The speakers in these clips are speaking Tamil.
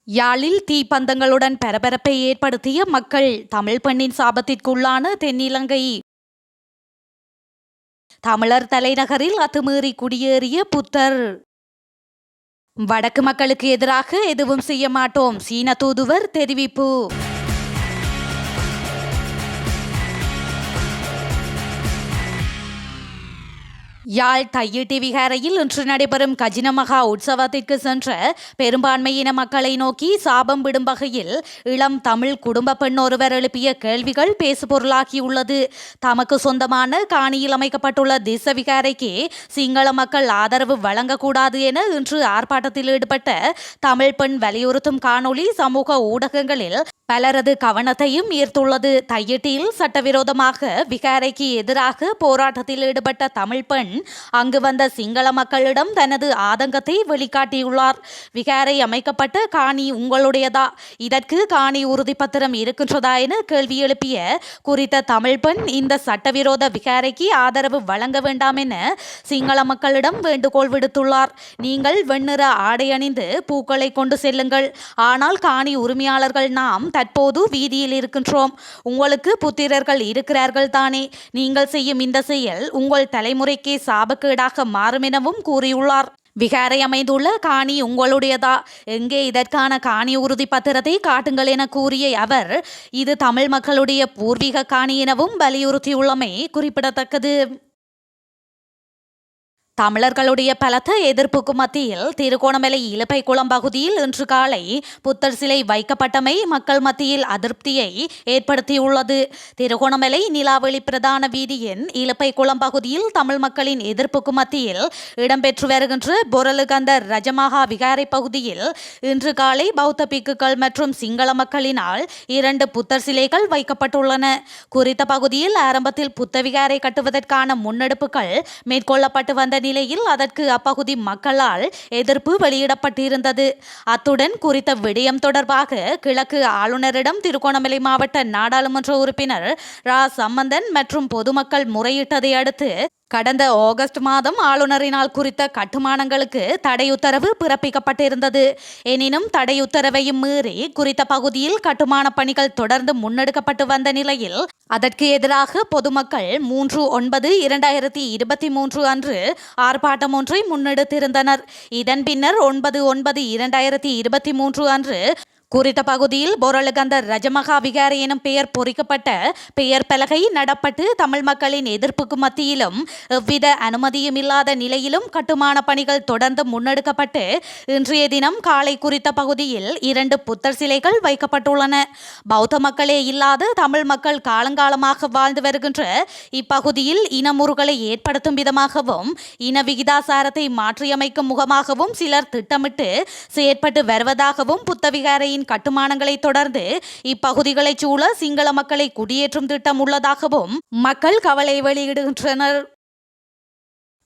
யாழில் தீப்பந்தங்களுடன் பரபரப்பை ஏற்படுத்திய மக்கள். தமிழ் பெண்ணின் சாபத்திற்குள்ளான தென்னிலங்கை. தமிழர் தலைநகரில் அத்துமீறி குடியேறிய புத்தர். வடக்கு மக்களுக்கு எதிராக எதுவும் செய்ய மாட்டோம், சீன தூதுவர் தெரிவிப்பு. யாழ் தையிட்டி விகாரையில் இன்று நடைபெறும் கஜினமகா உற்சவத்திற்கு சென்ற பெரும்பான்மையின மக்களை நோக்கி சாபம் விடும் வகையில் இளம் தமிழ் குடும்ப பெண் ஒருவர் எழுப்பிய கேள்விகள் பேசுபொருளாகியுள்ளது. தமக்கு சொந்தமான காணியில் அமைக்கப்பட்டுள்ள திச விகாரைக்கு சிங்கள மக்கள் ஆதரவு வழங்கக்கூடாது என இன்று ஆர்ப்பாட்டத்தில் ஈடுபட்ட தமிழ் பெண் வலியுறுத்தும் காணொளி சமூக ஊடகங்களில் பலரது கவனத்தையும் ஈர்த்துள்ளது. தையிட்டியில் சட்டவிரோதமாக விகாரைக்கு எதிராக போராட்டத்தில் ஈடுபட்ட தமிழ் பெண் அங்கு வந்த சிங்கள மக்களிடம் தனது ஆதங்கத்தை வெளிக்காட்டியுள்ளார். விகாரை அமைக்கப்பட்ட காணி உங்களுடையதா? இதற்கு காணி உறுதிப்பத்திரம் இருக்கின்றதா என கேள்வி எழுப்பிய குறித்த தமிழ் பெண் இந்த சட்டவிரோத விகாரைக்கு ஆதரவு வழங்க வேண்டாம் என சிங்கள மக்களிடம் வேண்டுகோள் விடுத்துள்ளார். நீங்கள் வெண்ணிற ஆடை அணிந்து பூக்களை கொண்டு செல்லுங்கள், ஆனால் காணி உரிமையாளர்கள் நாம் தற்போது வீதியில் இருக்கின்றோம். உங்களுக்கு புத்திரர்கள் இருக்கிறார்கள் தானே? நீங்கள் செய்யும் இந்த செயல் உங்கள் தலைமுறைக்கே சாபக்கேடாக மாறும் எனவும் கூறியுள்ளார். விகாரை அமைந்துள்ள காணி உங்களுடையதா? எங்கே இதற்கான காணி உறுதி பத்திரத்தை காட்டுங்கள் என கூறிய அவர், இது தமிழ் மக்களுடைய பூர்வீக காணி எனவும் வலியுறுத்தியுள்ளமை குறிப்பிடத்தக்கது. தமிழர்களுடைய பலத்த எதிர்ப்புக்கு மத்தியில் திருகோணமலை இலுப்பைக்குளம் பகுதியில் இன்று காலை புத்தர் சிலை வைக்கப்பட்டமை மக்கள் மத்தியில் அதிருப்தியை ஏற்படுத்தியுள்ளது. திருகோணமலை நிலாவெளி பிரதான வீதியின் இலுப்பைக்குளம் பகுதியில் தமிழ் மக்களின் எதிர்ப்புக்கு மத்தியில் இடம்பெற்று வருகின்ற பொரலுகந்த ரஜமகா விகாரை பகுதியில் இன்று காலை பௌத்த பிக்குகள் மற்றும் சிங்கள மக்களினால் 2 புத்தர் சிலைகள் வைக்கப்பட்டுள்ளன. குறித்த பகுதியில் ஆரம்பத்தில் புத்த விகாரை கட்டுவதற்கான முன்னெடுப்புகள் மேற்கொள்ளப்பட்டு வந்த நிலையில் அதற்கு அப்பகுதி மக்களால் எதிர்ப்பு வெளியிடப்பட்டிருந்தது. அத்துடன் குறித்த விடயம் தொடர்பாக கிழக்கு ஆளுநரிடம் திருகோணமலை மாவட்ட நாடாளுமன்ற உறுப்பினர் ரா சம்பந்தன் மற்றும் பொதுமக்கள் முறையிட்டதை அடுத்து கடந்த ஆகஸ்ட் மாதம் ஆளுநரினால் குறித்த கட்டுமானங்களுக்கு தடையுத்தரவு பிறப்பிக்கப்பட்டிருந்தது. எனினும் தடையுத்தரவையும் மீறி குறித்த பகுதியில் கட்டுமான பணிகள் தொடர்ந்து முன்னெடுக்கப்பட்டு வந்த நிலையில் அதற்கு எதிராக பொதுமக்கள் 3/9/2023 அன்று ஆர்ப்பாட்டம் ஒன்றை முன்னெடுத்திருந்தனர். இதன் பின்னர் 9/9/2023 அன்று குறித்த பகுதியில் பொரலுகந்த ரஜமகா விகாரை எனும் பெயர் பொறிக்கப்பட்ட பெயர் பலகை நடப்பட்டு தமிழ் மக்களின் எதிர்ப்புக்கு மத்தியிலும் எவ்வித அனுமதியும் இல்லாத நிலையிலும் கட்டுமான பணிகள் தொடர்ந்து முன்னெடுக்கப்பட்டு இன்றைய தினம் காலை குறித்த பகுதியில் 2 புத்தர் சிலைகள் வைக்கப்பட்டுள்ளன. பௌத்த மக்களே இல்லாத தமிழ் மக்கள் காலங்காலமாக வாழ்ந்து வருகின்ற இப்பகுதியில் இனமுறுகளை ஏற்படுத்தும் விதமாகவும் இன விகிதாசாரத்தை மாற்றியமைக்கும் முகமாகவும் சிலர் திட்டமிட்டு செயற்பட்டு வருவதாகவும் புத்த விகாரை கட்டுமானங்களை தொடர்ந்து இப்பகுதிகளைச் சூழ சிங்கள மக்களை குடியேற்றும் திட்டம் உள்ளதாகவும் மக்கள் கவலை வெளியிடுகின்றனர்.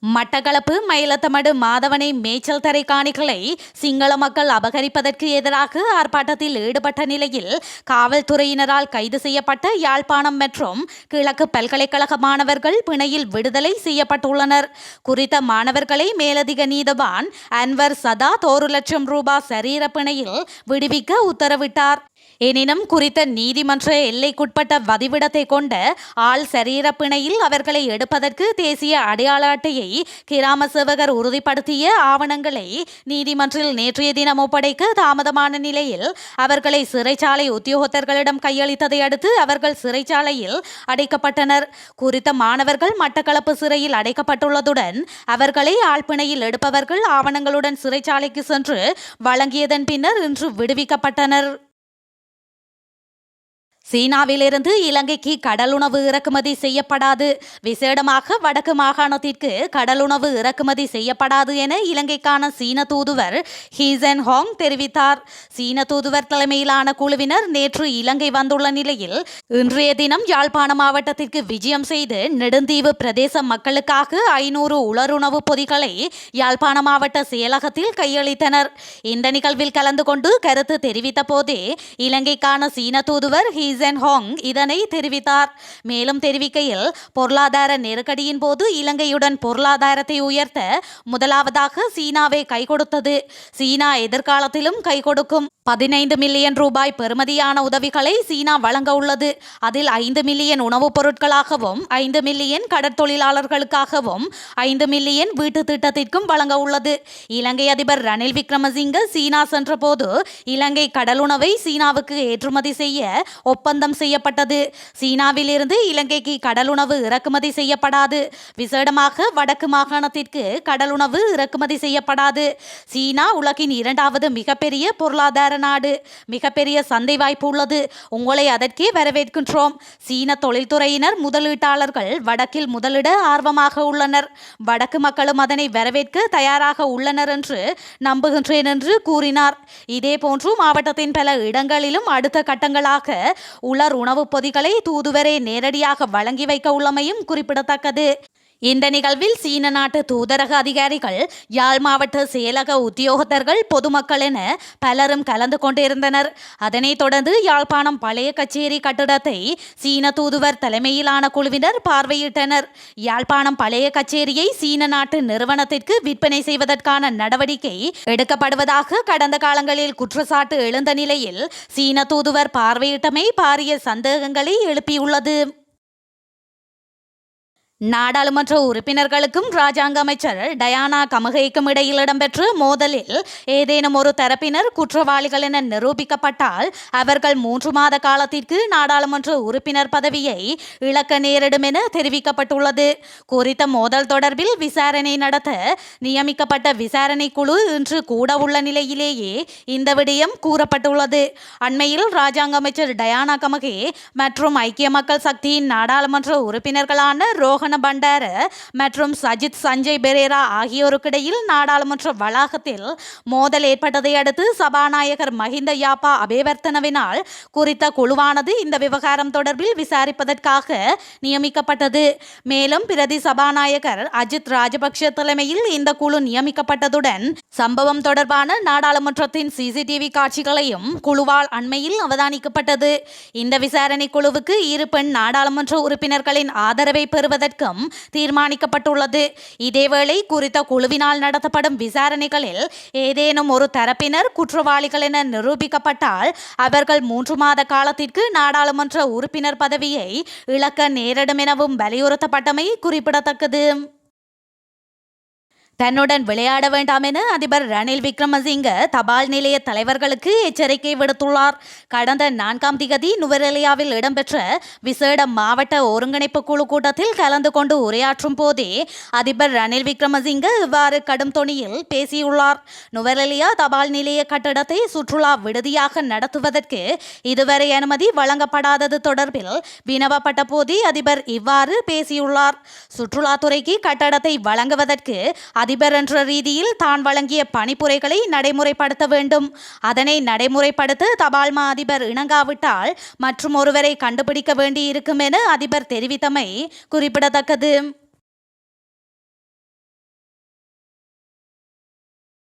மட்டக்களப்பு மயிலத்தமடு மாதவனை மேய்ச்சல் தரை காணிகளை சிங்கள மக்கள் அபகரிப்பதற்கு எதிராக ஆர்ப்பாட்டத்தில் ஈடுபட்ட நிலையில் காவல்துறையினரால் கைது செய்யப்பட்ட யாழ்ப்பாணம் மற்றும் கிழக்கு பல்கலைக்கழக மாணவர்கள் பிணையில் விடுதலை செய்யப்பட்டுள்ளனர். குறித்த மாணவர்களை மேலதிக நீதவான் அன்வர் சதா 1 லட்சம் ரூபாய் சரீர பிணையில் விடுவிக்க உத்தரவிட்டார். எனினும் குறித்த நீதிமன்ற எல்லைக்குட்பட்ட வதிவிடத்தை கொண்ட ஆள் சரீர பிணையில் அவர்களை எடுப்பதற்கு தேசிய அடையாள அட்டையை கிராம சேவகர் உறுதிப்படுத்திய ஆவணங்களை நீதிமன்றில் நேற்றைய தினம் ஒப்படைக்க தாமதமான நிலையில் அவர்களை சிறைச்சாலை உத்தியோகத்தர்களிடம் கையளித்ததை அடுத்து அவர்கள் சிறைச்சாலையில் அடைக்கப்பட்டனர். குறித்த மாணவர்கள் மட்டக்களப்பு சிறையில் அடைக்கப்பட்டுள்ளதுடன் அவர்களை ஆழ்பிணையில் எடுப்பவர்கள் ஆவணங்களுடன் சிறைச்சாலைக்கு சென்று வழங்கியதன் பின்னர் இன்று விடுவிக்கப்பட்டனர். சீனாவிலிருந்து இலங்கைக்கு கடலுணவு இறக்குமதி செய்யப்படாது. விசேடமாக வடக்கு மாகாணத்திற்கு கடலுணவு இறக்குமதி செய்யப்படாது என இலங்கைக்கான சீன தூதுவர் ஹீ ஜென்ஹாங் தெரிவித்தார். சீன தூதுவர் தலைமையிலான குழுவினர் நேற்று இலங்கை வந்துள்ள நிலையில் இன்றைய தினம் யாழ்ப்பாண மாவட்டத்திற்கு விஜயம் செய்து நெடுந்தீவு பிரதேச மக்களுக்காக 500 உலருணவு பொதிகளை யாழ்ப்பாண மாவட்ட செயலகத்தில் கையளித்தனர். இந்த நிகழ்வில் கலந்து கொண்டு கருத்து தெரிவித்த போதே இலங்கைக்கான சீன தூதுவர் ஹீ ஹாங் இதனை தெரிவித்தார். மேலும் தெரிவிக்கையில், பொருளாதார நெருக்கடியின் போது இலங்கையுடன் பொருளாதாரத்தை உயர்த்த முதலாவதாக சீனாவே கை கொடுத்தது. சீனா எதிர்காலத்திலும் கை கொடுக்கும். 15 மில்லியன் ரூபாய் பெறுமதியான உதவிகளை சீனா வழங்க உள்ளது. அதில் 5 மில்லியன் உணவுப் பொருட்களாகவும் 5 மில்லியன் கடற்தொழிலாளர்களுக்காகவும் 5 மில்லியன் வீட்டு திட்டத்திற்கும் வழங்க உள்ளது. இலங்கை அதிபர் ரணில் விக்ரமசிங்க சீனா சென்றபோது இலங்கை கடலுணவை சீனாவுக்கு ஏற்றுமதி செய்ய ஒப்பந்தம் செய்யப்பட்டது. சீனாவில் இருந்து இலங்கைக்கு கடலுணவு இறக்குமதி செய்யப்படாது. விசேடமாக வடக்கு மாகாணத்திற்கு கடலுணவு இறக்குமதி செய்யப்படாது. சீனா உலகின் 2வது மிகப்பெரிய பொருளாதார நாடு. மிகப்பெரிய சந்தை வாய்ப்பு உள்ளது. உங்களை அதற்கே வரவேற்கின்றோம். சீன தொழில்துறையினர் முதலீட்டாளர்கள் வடக்கில் முதலிட ஆர்வமாக உள்ளனர். வடக்கு மக்களும் அதனை வரவேற்க தயாராக உள்ளனர் என்று நம்புகின்றேன் என்று கூறினார். இதேபோன்று மாவட்டத்தின் பல இடங்களிலும் அடுத்த கட்டங்களாக உலர் உணவுப் பொதிகளை தூதுவரே நேரடியாக வழங்கி வைக்க உள்ளமையும் குறிப்பிடத்தக்கது. இந்த நிகழ்வில் சீன நாட்டு தூதரக அதிகாரிகள், யாழ் மாவட்ட செயலக உத்தியோகத்தர்கள், பொதுமக்கள் என பலரும் கலந்து கொண்டிருந்தனர். அதனைத் தொடர்ந்து யாழ்ப்பாணம் பழைய கச்சேரி கட்டிடத்தை சீன தூதுவர் தலைமையிலான குழுவினர் பார்வையிட்டனர். யாழ்ப்பாணம் பழைய கச்சேரியை சீன நாட்டு நிறுவனத்திற்கு விற்பனை செய்வதற்கான நடவடிக்கை எடுக்கப்படுவதாக கடந்த காலங்களில் குற்றச்சாட்டு எழுந்த நிலையில் சீன தூதுவர் பார்வையிட்டமை பாரிய சந்தேகங்களை எழுப்பியுள்ளது. நாடாளுமன்ற உறுப்பினர்களுக்கும் இராஜாங்க அமைச்சர் டயானா கமகேக்கும் இடையில் இடம்பெற்ற மோதலில் ஏதேனும் ஒரு தரப்பினர் குற்றவாளிகள் என நிரூபிக்கப்பட்டால் அவர்கள் 3 மாத காலத்திற்கு நாடாளுமன்ற உறுப்பினர் பதவியை இழக்க நேரிடும் என தெரிவிக்கப்பட்டுள்ளது. குறித்த மோதல் தொடர்பில் விசாரணை நடத்த நியமிக்கப்பட்ட விசாரணை குழு இன்று கூட உள்ள நிலையிலேயே இந்த விடயம் கூறப்பட்டுள்ளது. அண்மையில் இராஜாங்க அமைச்சர் டயானா கமகே மற்றும் ஐக்கிய மக்கள் சக்தியின் நாடாளுமன்ற உறுப்பினர்களான ரோஹன் பண்டார மற்றும் சஜித் சஞ்சய் பெரேரா ஆகியோருக்கிடையில் நாடாளுமன்ற வளாகத்தில் மோதல் ஏற்பட்டதை அடுத்து சபாநாயகர் மஹிந்த யாப்பா அபேவர்த்தனவினால் குறித்த குழுவானது இந்த விவகாரம் தொடர்பில் விசாரிப்பதற்காக நியமிக்கப்பட்டது. மேலும் பிரதி சபாநாயகர் அஜித் ராஜபக்ஷ தலைமையில் இந்த குழு நியமிக்கப்பட்டதுடன் சம்பவம் தொடர்பான நாடாளுமன்றத்தின் சிசிடிவி காட்சிகளையும் குழுவால் அண்மையில் அவதானிக்கப்பட்டது. இந்த விசாரணை குழுவுக்கு 2 பெண் நாடாளுமன்ற உறுப்பினர்களின் ஆதரவை பெறுவதற்கு தீர்மானிக்கப்பட்டுள்ளது. இதேவேளை குறித்த குழுவினால் நடத்தப்படும் விசாரணைகளில் ஏதேனும் ஒரு தரப்பினர் குற்றவாளிகள் என நிரூபிக்கப்பட்டால் அவர்கள் 3 மாத காலத்திற்கு நாடாளுமன்ற உறுப்பினர் பதவியை இழக்க நேரிடும் எனவும் வலியுறுத்தப்பட்டமை குறிப்பிடத்தக்கது. தன்னுடன் விளையாட வேண்டாம் என அதிபர் ரணில் விக்ரமசிங்க தபால் நிலைய தலைவர்களுக்கு எச்சரிக்கை விடுத்துள்ளார். கடந்த 4ஆம் திகதி நுவரெலியாவில் இடம்பெற்ற விசேட மாவட்ட ஒருங்கிணைப்பு குழு கூட்டத்தில் கலந்து கொண்டு உரையாற்றும் போதே அதிபர் ரணில் விக்ரமசிங்க இவ்வாறு கடும் தொனியில் பேசியுள்ளார். நுவரெலியா தபால் நிலைய கட்டடத்தை சுற்றுலா விடுதியாக நடத்துவதற்கு இதுவரை அனுமதி வழங்கப்படாதது தொடர்பில் வினவப்பட்ட போதே அதிபர் இவ்வாறு பேசியுள்ளார். சுற்றுலாத்துறைக்கு கட்டடத்தை வழங்குவதற்கு அதிபர் என்ற ரீதியில் தான் வழங்கிய பணிப்புரைகளை நடைமுறைப்படுத்த வேண்டும். அதனை நடைமுறைப்படுத்த தபால் மா அதிபர் இணங்காவிட்டால் மற்றும் ஒருவரை கண்டுபிடிக்க வேண்டியிருக்கும் என அதிபர் தெரிவித்தமை குறிப்பிடத்தக்கது.